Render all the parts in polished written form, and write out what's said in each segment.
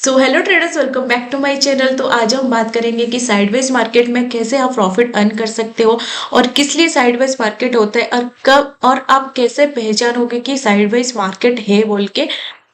So hello traders, welcome back to my channel. तो आज हम बात करेंगे कि साइडवेज मार्केट में कैसे आप प्रॉफिट अर्न कर सकते हो और किस लिए साइडवेज मार्केट होता है और कब, और आप कैसे पहचानोगे कि साइडवेज मार्केट है बोल के।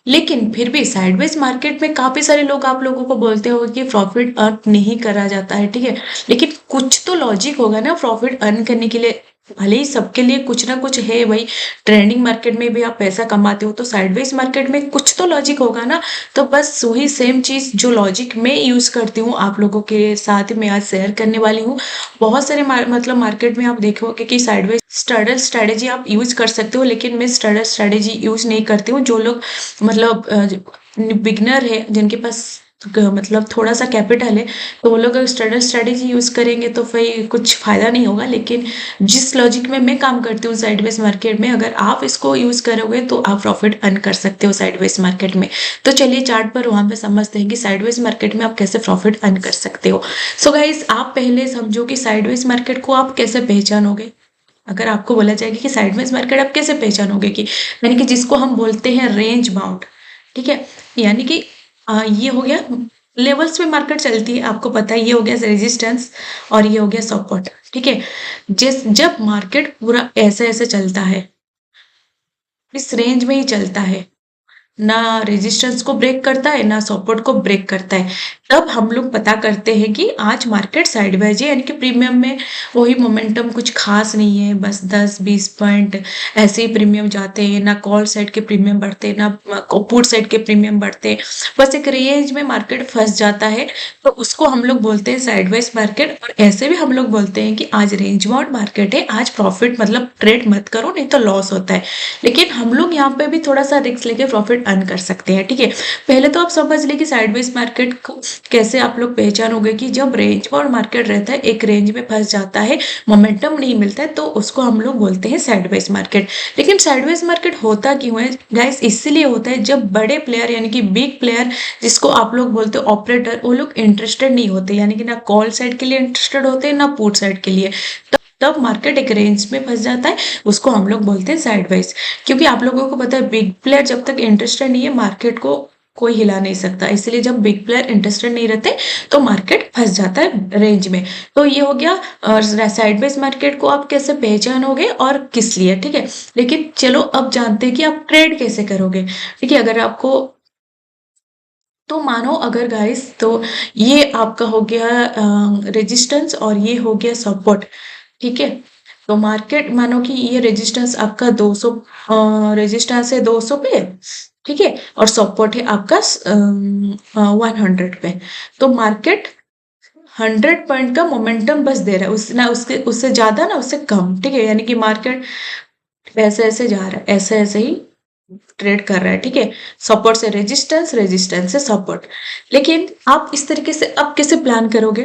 लेकिन फिर भी साइडवेज मार्केट में काफी सारे लोग आप लोगों को बोलते हो कि प्रॉफिट अर्न नहीं करा जाता है, ठीक है। लेकिन कुछ तो लॉजिक होगा ना प्रॉफिट अर्न करने के लिए। भले ही सबके लिए कुछ ना कुछ है भाई। ट्रेंडिंग मार्केट में भी आप पैसा कमाते हो तो साइडवेज मार्केट में कुछ तो लॉजिक होगा ना। तो बस वही सेम चीज जो लॉजिक मैं यूज करती हूँ आप लोगों के साथ मैं आज शेयर करने वाली हूँ। बहुत सारे मतलब मार्केट में आप देखोगे कि साइडवेज स्टडर स्ट्रेटेजी आप यूज कर सकते हो, लेकिन मैं स्टडर स्ट्रेटेजी यूज नहीं करती हूँ। जो लोग मतलब बिगनर है, जिनके पास मतलब थोड़ा सा कैपिटल है, तो वो लोग अगर स्टडर स्ट्रेटेजी यूज करेंगे तो फिर कुछ फायदा नहीं होगा। लेकिन जिस लॉजिक में मैं काम करती हूँ साइडवेज मार्केट में, अगर आप इसको यूज करोगे तो आप प्रॉफिट अर्न कर सकते हो साइडवेज मार्केट में। तो चलिए चार्ट पर वहां पे समझते हैं कि साइडवेज मार्केट में आप कैसे प्रॉफिट अर्न कर सकते हो। सो गाइस, आप पहले समझो कि साइडवेज मार्केट को आप कैसे पहचानोगे। अगर आपको बोला जाएगा कि साइडवेज मार्केट आप कैसे पहचानोगे, कि यानी कि जिसको हम बोलते हैं रेंज बाउंड, ठीक है। यानी कि ये हो गया लेवल्स में मार्केट चलती है, आपको पता है। ये हो गया रेजिस्टेंस और ये हो गया सपोर्ट, ठीक है। जब मार्केट पूरा ऐसे ऐसे चलता है, इस रेंज में ही चलता है, ना रेजिस्टेंस को ब्रेक करता है ना सपोर्ट को ब्रेक करता है, तब हम लोग पता करते हैं कि आज मार्केट साइडवेज है। यानी कि प्रीमियम में वही मोमेंटम कुछ खास नहीं है, बस 10-20 पॉइंट ऐसे ही प्रीमियम जाते हैं। ना कॉल साइड के प्रीमियम बढ़ते ना पुट साइड के प्रीमियम बढ़ते, बस एक रेंज में मार्केट फंस जाता है। तो उसको हम लोग बोलते हैं साइडवेज मार्केट। और ऐसे भी हम लोग बोलते हैं कि आज रेंज बाउंड मार्केट है, आज प्रॉफिट मतलब ट्रेड मत करो नहीं तो लॉस होता है। लेकिन हम लोग यहाँ पे भी थोड़ा सा रिस्क लेके प्रॉफिट अर्न कर सकते हैं, ठीक है। पहले तो आप समझ ले कि साइडवेज मार्केट को कैसे आप लोग पहचानोगे, कि जब रेंज बाउंड मार्केट रहता है, एक रेंज में फंस जाता है, मोमेंटम नहीं मिलता है, तो उसको हम लोग बोलते हैं साइडवेज मार्केट। लेकिन साइडवेज मार्केट होता क्यों है गाइस? इसलिए होता है जब बड़े प्लेयर यानी कि बिग प्लेयर, जिसको आप लोग बोलते हो ऑपरेटर, वो लोग इंटरेस्टेड नहीं होते, यानी कि ना कॉल साइड के लिए इंटरेस्टेड होते हैं ना पुट साइड के लिए। तब मार्केट एक रेंज में फंस जाता है, उसको हम लोग बोलते हैं साइडवेज। क्योंकि आप लोगों को पता है बिग प्लेयर जब तक इंटरेस्टेड नहीं है, मार्केट को कोई हिला नहीं सकता। इसलिए जब बिग प्लेयर इंटरेस्टेड नहीं रहते तो मार्केट फंस जाता है रेंज में। तो ये हो गया। और साइडवेज मार्केट को आप कैसे पहचानोगे और किस लिए, ठीक है। लेकिन चलो अब जानते हैं कि आप ट्रेड कैसे करोगे, ठीक है। अगर आपको, तो मानो अगर गाइस, तो ये आपका हो गया रेजिस्टेंस और ये हो गया सपोर्ट, ठीक है। तो मार्केट मानो कि ये रेजिस्टेंस आपका 200, रेजिस्टेंस है 200 पे, ठीक है, और सपोर्ट है आपका 100 पे। तो मार्केट 100 पॉइंट का मोमेंटम बस दे रहा है, उस ना उसके उससे ज्यादा ना उससे कम, ठीक है। यानी कि मार्केट ऐसे ऐसे जा रहा है, ऐसे ऐसे ही ट्रेड कर रहा है, ठीक है। सपोर्ट से रेजिस्टेंस, रेजिस्टेंस से सपोर्ट। लेकिन आप इस तरीके से अब कैसे प्लान करोगे,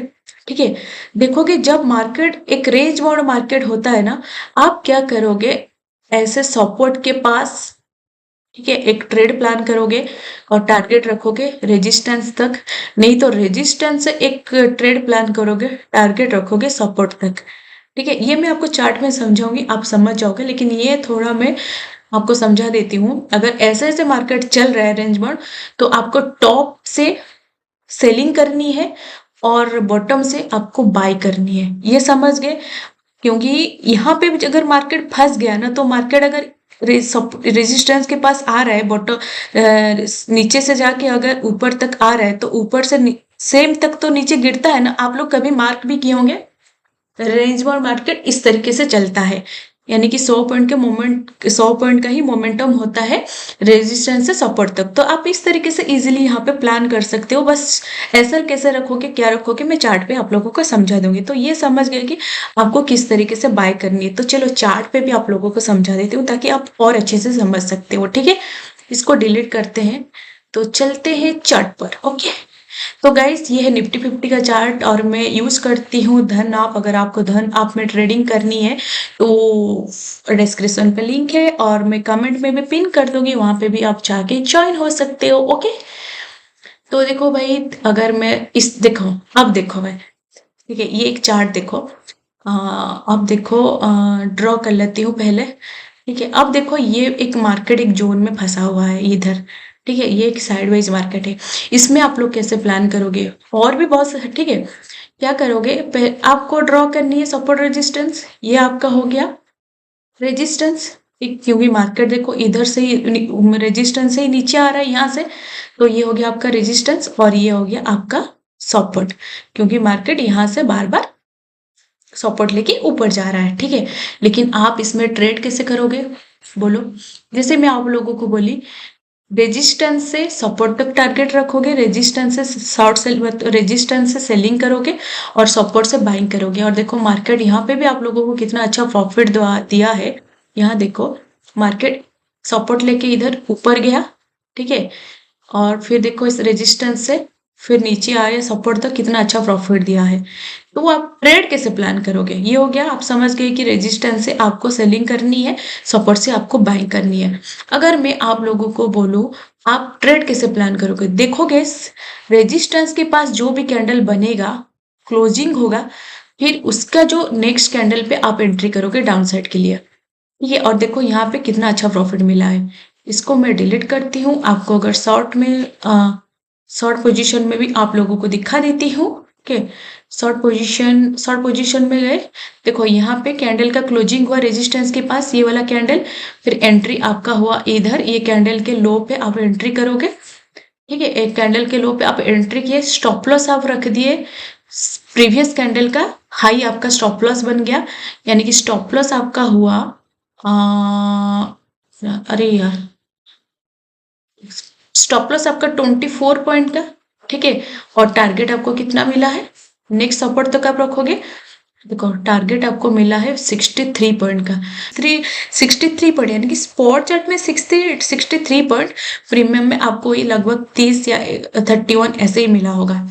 ठीक है। देखोगे जब मार्केट एक रेंज बाउंड मार्केट होता है ना, आप क्या करोगे, ऐसे सपोर्ट के पास, ठीक है, एक ट्रेड प्लान करोगे और टारगेट रखोगे रेजिस्टेंस तक। नहीं तो रेजिस्टेंस से एक ट्रेड प्लान करोगे, टारगेट रखोगे सपोर्ट तक, ठीक है। ये मैं आपको चार्ट में समझाऊंगी, आप समझ जाओगे। लेकिन ये थोड़ा मैं आपको समझा देती हूँ। अगर ऐसे ऐसे मार्केट चल रहा है रेंज बाउंड, तो आपको टॉप से सेलिंग करनी है और बॉटम से आपको बाय करनी है, ये समझ गए। क्योंकि यहाँ पे भी अगर मार्केट फंस गया ना, तो मार्केट अगर रेजिस्टेंस के पास आ रहा है, बॉटम नीचे से जाके अगर ऊपर तक आ रहा है, तो ऊपर से सेम तक तो नीचे गिरता है ना। आप लोग कभी मार्क भी किए होंगे, रेंज बाउंड मार्केट इस तरीके से चलता है। यानी कि 100 पॉइंट के मोमेंट, 100 पॉइंट का ही मोमेंटम होता है रेजिस्टेंस से सपोर्ट तक। तो आप इस तरीके से इजीली यहाँ पे प्लान कर सकते हो। बस ऐसा कैसे रखोगे, क्या रखोगे, मैं चार्ट पे आप लोगों को समझा दूंगी। तो ये समझ गए कि आपको किस तरीके से बाय करनी है। तो चलो चार्ट पे भी आप लोगों को समझा देती हूँ ताकि आप और अच्छे से समझ सकते हो, ठीक है। इसको डिलीट करते हैं, तो चलते हैं चार्ट पर, ओके। तो गाइस, ये है निफ्टी 50 का चार्ट और मैं यूज करती हूँ धन आप। अगर आपको धन आप में ट्रेडिंग करनी है तो डिस्क्रिप्शन पे लिंक है और मैं कमेंट में भी पिन कर दूंगी, वहां पे भी आप जाके ज्वाइन हो सकते हो, ओके। तो देखो भाई, अगर मैं इस देखो, अब देखो भाई, ठीक है, ये एक चार्ट देखो। अब देखो, ड्रॉ कर लेती हूँ पहले, ठीक है। अब देखो, ये एक मार्केट एक जोन में फंसा हुआ है इधर, ठीक है, ये एक साइडवेज मार्केट है। इसमें आप लोग कैसे प्लान करोगे, और भी बहुत ठीक है, क्या करोगे, आपको ड्रॉ करनी है सपोर्ट रेजिस्टेंस, ये आपका हो गया रेजिस्टेंस, क्योंकि मार्केट देखो इधर से ही रेजिस्टेंस से ही नीचे आ रहा है यहाँ से, तो ये हो गया आपका रेजिस्टेंस और ये हो गया आपका सपोर्ट, क्योंकि मार्केट यहाँ से बार बार सपोर्ट लेके ऊपर जा रहा है। ठीक है, लेकिन आप इसमें ट्रेड कैसे करोगे बोलो, जैसे मैं आप लोगों को बोली रेजिस्टेंस से सपोर्ट तक टारगेट रखोगे, रेजिस्टेंस से शॉर्ट सेल, रेजिस्टेंस से सेलिंग करोगे और सपोर्ट से बाइंग करोगे। और देखो मार्केट यहाँ पे भी आप लोगों को कितना अच्छा प्रॉफिट दिया है। यहाँ देखो मार्केट सपोर्ट लेके इधर ऊपर गया, ठीक है, और फिर देखो इस रेजिस्टेंस से फिर नीचे आया सपोर्ट तक, कितना अच्छा प्रॉफिट दिया है। तो आप ट्रेड कैसे प्लान करोगे, ये हो गया, आप समझ गए कि रेजिस्टेंस से आपको सेलिंग करनी है, सपोर्ट से आपको बाइंग करनी है। अगर मैं आप लोगों को बोलूं आप ट्रेड कैसे प्लान करोगे, देखोगे रेजिस्टेंस के पास जो भी कैंडल बनेगा, क्लोजिंग होगा, फिर उसका जो नेक्स्ट कैंडल पे आप एंट्री करोगे डाउन साइड के लिए। ये और देखो यहाँ पे कितना अच्छा प्रॉफिट मिला है। इसको मैं डिलीट करती हूँ, आपको अगर शॉर्ट पोजीशन में भी आप लोगों को दिखा देती हूँ। ओके, शॉर्ट पोजीशन में गए, देखो यहाँ पे कैंडल का क्लोजिंग हुआ रेजिस्टेंस के पास, ये वाला कैंडल, फिर एंट्री आपका हुआ इधर, ये कैंडल के लो पे आप एंट्री करोगे। ठीक है, एक कैंडल के लो पे आप एंट्री किए, स्टॉप लॉस आप रख दिए, प्रीवियस कैंडल का हाई आपका स्टॉप लॉस बन गया, यानी कि स्टॉप लॉस आपका हुआ अरे यार, स्टॉप लॉस आपका 24 पॉइंट का, ठीक है, और टारगेट आपको कितना मिला है, नेक्स्ट सपोर्ट तक आप रखोगे, देखो टारगेट आपको मिला है 63 पॉइंट का, 63 पॉइंट, यानी कि स्पॉट चार्ट में 63 पॉइंट, प्रीमियम में आपको ये लगभग 30 या 31 ऐसे ही मिला होगा।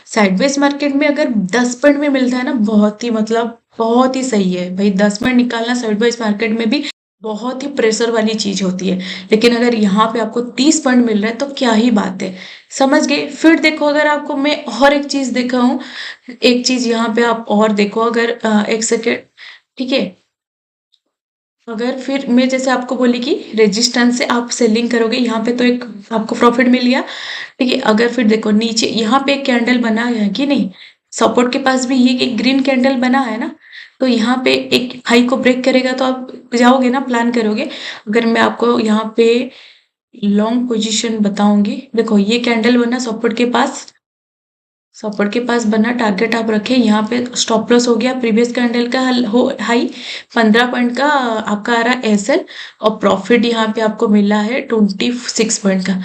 साइडवेज मार्केट में अगर 10 पॉइंट में मिलता है ना, बहुत ही मतलब बहुत ही सही है भाई, 10 पॉइंट निकालना साइडवेज मार्केट में भी बहुत ही प्रेशर वाली चीज होती है। लेकिन अगर यहाँ पे आपको 30 पॉइंट मिल रहा है तो क्या ही बात है, समझ गए। फिर देखो अगर आपको मैं और एक चीज दिखाऊं, एक चीज यहाँ पे आप और देखो, अगर एक सेकेंड, ठीक है, अगर फिर मैं जैसे आपको बोली कि रेजिस्टेंस से आप सेलिंग करोगे, यहाँ पे तो एक आपको प्रॉफिट मिल गया, ठीक है। अगर फिर देखो नीचे यहाँ पे एक कैंडल बना है कि नहीं, सपोर्ट के पास भी ये एक ग्रीन कैंडल बना है ना, तो यहाँ पे एक हाई को ब्रेक करेगा तो आप जाओगे ना, प्लान करोगे। अगर मैं आपको यहाँ पे लॉन्ग पोजीशन बताऊंगी, देखो ये कैंडल बना सपोर्ट के पास, सपोर्ट के पास बना, टारगेट आप रखे, यहाँ पे स्टॉप लॉस हो गया, प्रीवियस कैंडल का हाई 15 पॉइंट का आपका आ रहा है एसएल, और प्रॉफिट यहाँ पे आपको मिला है 26 पॉइंट का,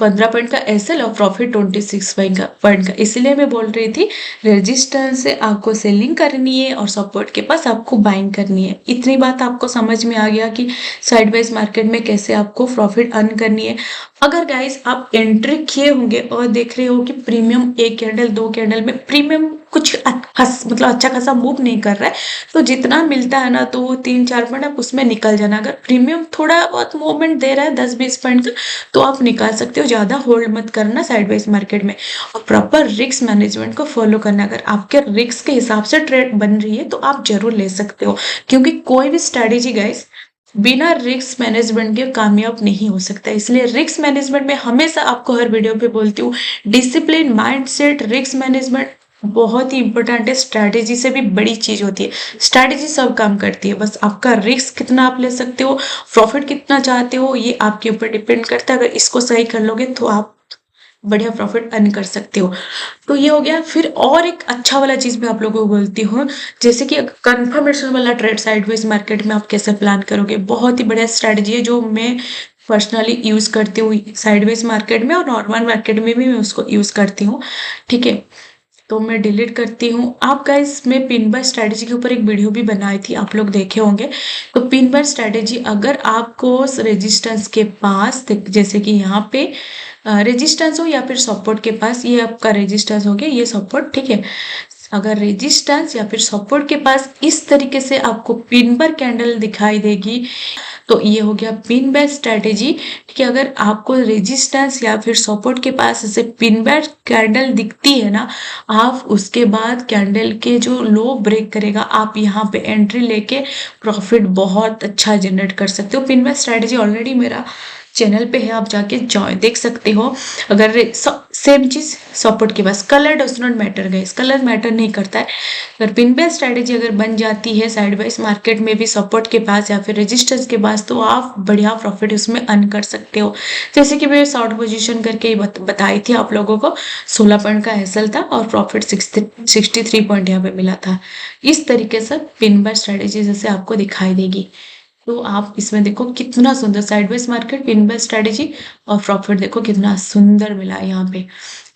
15 पॉइंट का एसएल और प्रॉफिट 26 पॉइंट का। इसलिए मैं बोल रही थी रेजिस्टेंस से आपको सेलिंग करनी है और सपोर्ट के पास आपको बाइंग करनी है। इतनी बात आपको समझ में आ गया कि साइडवेज मार्केट में कैसे आपको प्रॉफिट अर्न करनी है। अगर गाइस आप एंट्री किए होंगे और देख रहे हो कि प्रीमियम एक कैंडल दो कैंडल में प्रीमियम कुछ मतलब अच्छा खासा मूव नहीं कर रहा है, तो जितना मिलता है ना, तो वो 3-4 पॉइंट आप उसमें निकल जाना। अगर प्रीमियम थोड़ा बहुत मूवमेंट दे रहा है 10-20 पॉइंट का, तो आप निकाल सकते हो, ज्यादा होल्ड मत करना साइडवेज मार्केट में, और प्रॉपर रिस्क मैनेजमेंट को फॉलो करना। अगर आपके रिस्क के हिसाब से ट्रेड बन रही है तो आप जरूर ले सकते हो, क्योंकि कोई भी स्ट्रेटेजी गाइस बिना रिस्क मैनेजमेंट के कामयाब नहीं हो सकता। इसलिए रिस्क मैनेजमेंट में हमेशा आपको हर वीडियो पे बोलती हूँ, डिसिप्लिन, माइंडसेट, रिस्क मैनेजमेंट बहुत ही इंपॉर्टेंट है। स्ट्रैटेजी से भी बड़ी चीज होती है, स्ट्रैटेजी सब काम करती है, बस आपका रिस्क कितना आप ले सकते हो, प्रॉफिट कितना चाहते हो, ये आपके ऊपर डिपेंड करता है। अगर इसको सही कर लोगे तो आप बढ़िया प्रॉफिट अर्न कर सकते हो। तो ये हो गया। फिर और एक अच्छा वाला चीज मैं आप लोगों को बोलती हूँ, जैसे कि कंफर्मेशन वाला ट्रेड साइडवेज मार्केट में आप कैसे प्लान करोगे, बहुत ही बढ़िया स्ट्रेटजी है जो मैं पर्सनली यूज करती हूँ साइडवेज मार्केट में, और नॉर्मल मार्केट में भी मैं उसको यूज करती हूँ। ठीक है, तो मैं डिलीट करती हूँ। आप गाइस, मैं पिन बाय स्ट्रेटेजी के ऊपर एक वीडियो भी बनाई थी, आप लोग देखे होंगे। तो पिन बाय स्ट्रेटेजी, अगर आपको रेजिस्टेंस के पास, जैसे कि यहाँ पे रेजिस्टेंस हो या फिर सपोर्ट के पास, ये आपका रेजिस्टेंस हो गया, ये सपोर्ट, ठीक है। अगर रेजिस्टेंस या फिर सपोर्ट के पास इस तरीके से आपको पिन बार कैंडल दिखाई देगी, तो ये हो गया पिन बाय स्ट्रेटेजी। ठीक है, अगर आपको रेजिस्टेंस या फिर सपोर्ट के पास ऐसे पिन बाय कैंडल दिखती है ना, आप उसके बाद कैंडल के जो लो ब्रेक करेगा, आप यहाँ पे एंट्री लेके प्रॉफिट बहुत अच्छा जनरेट कर सकते हो। पिन बाय स्ट्रेटेजी ऑलरेडी मेरा चैनल पे है, आप जाके जॉइन देख सकते हो। अगर सेम चीज सपोर्ट के पास, colour does not matter guys, colour matter नहीं करता है। अगर पिन बेस्ड स्ट्रेटेजी अगर बन जाती है साइडवाइज मार्केट में भी सपोर्ट के पास या फिर रेजिस्टेंस के पास, तो आप बढ़िया प्रॉफिट उसमें अर्न कर सकते हो। जैसे कि मैं शॉर्ट पोजीशन करके ही बताई थी आप लोगों को, 16 पॉइंट का एसएल था और प्रॉफिट 63 पॉइंट यहाँ पे मिला था। इस तरीके से पिन बेस्ड स्ट्रेटेजी जैसे आपको दिखाई देगी। तो आप इसमें देखो कितना सुंदर sideways market, pin based strategy और प्रॉफिट देखो कितना सुंदर मिला है यहाँ पे।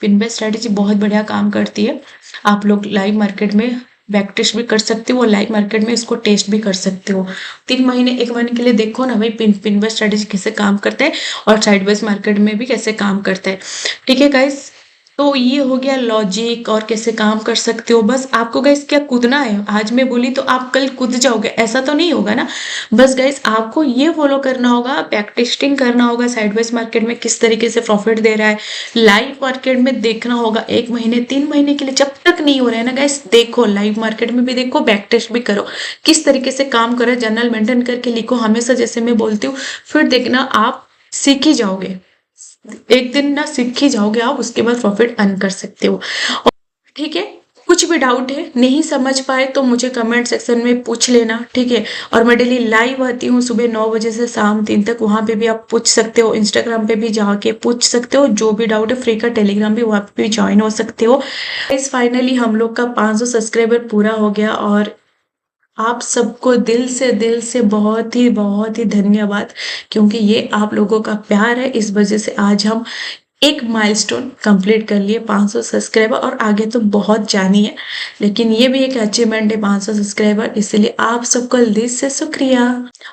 पिन बेस्ड स्ट्रेटेजी बहुत बढ़िया काम करती है। आप लोग लाइव मार्केट में बैक टेस्ट भी कर सकते हो और लाइव मार्केट में इसको टेस्ट भी कर सकते हो। 3 महीने 1 महीने के लिए देखो ना भाई पिन बेस्ड स्ट्रेटेजी कैसे काम करता है और साइडवेज मार्केट में भी कैसे काम करता है। ठीक है गाइस, तो ये हो गया लॉजिक और कैसे काम कर सकते हो। बस आपको गाइस क्या कूदना है, आज मैं बोली तो आप कल कूद जाओगे, ऐसा तो नहीं होगा ना। बस गाइस आपको ये फॉलो करना होगा, बैक टेस्टिंग करना होगा, साइडवेज मार्केट में किस तरीके से प्रॉफिट दे रहा है, लाइव मार्केट में देखना होगा। 1 महीने 3 महीने के लिए जब तक नहीं हो रहा है ना गाइस, देखो लाइव मार्केट में भी देखो, बैक टेस्ट भी करो, किस तरीके से काम कर रहा है, जर्नल मेंटेन करके लिखो हमेशा, जैसे मैं बोलती हूँ। फिर देखना आप सीख ही जाओगे, एक दिन ना सीख ही जाओगे आप, उसके बाद प्रॉफिट अर्न कर सकते हो। ठीक है, कुछ भी डाउट है नहीं समझ पाए तो मुझे कमेंट सेक्शन में पूछ लेना, ठीक है। और मैं डेली लाइव आती हूँ सुबह 9 बजे से शाम 3 तक, वहां पे भी आप पूछ सकते हो, इंस्टाग्राम पे भी जाके पूछ सकते हो, जो भी डाउट है। फ्री का टेलीग्राम भी, वहां पे भी ज्वाइन हो सकते हो। इस फाइनली हम लोग का 500 सब्सक्राइबर पूरा हो गया और आप सबको दिल से बहुत ही धन्यवाद, क्योंकि ये आप लोगों का प्यार है, इस वजह से आज हम एक माइलस्टोन कंप्लीट कर लिए 500 सब्सक्राइबर। और आगे तो बहुत जानी है, लेकिन ये भी एक अचीवमेंट है 500 सब्सक्राइबर, इसलिए आप सबको दिल से शुक्रिया।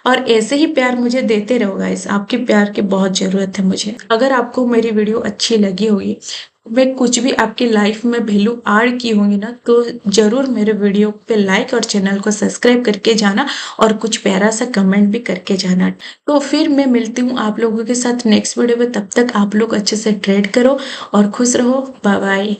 और ऐसे ही प्यार मुझे देते रहो गाइस, आपके प्यार की बहुत जरूरत है मुझे। अगर आपको मेरी वीडियो अच्छी लगी होगी, मैं कुछ भी आपकी लाइफ में वैल्यू ऐड की होंगी ना, तो जरूर मेरे वीडियो पे लाइक और चैनल को सब्सक्राइब करके जाना और कुछ प्यारा सा कमेंट भी करके जाना। तो फिर मैं मिलती हूँ आप लोगों के साथ नेक्स्ट वीडियो में, तब तक आप लोग अच्छे से ट्रेड करो और खुश रहो। Bye bye.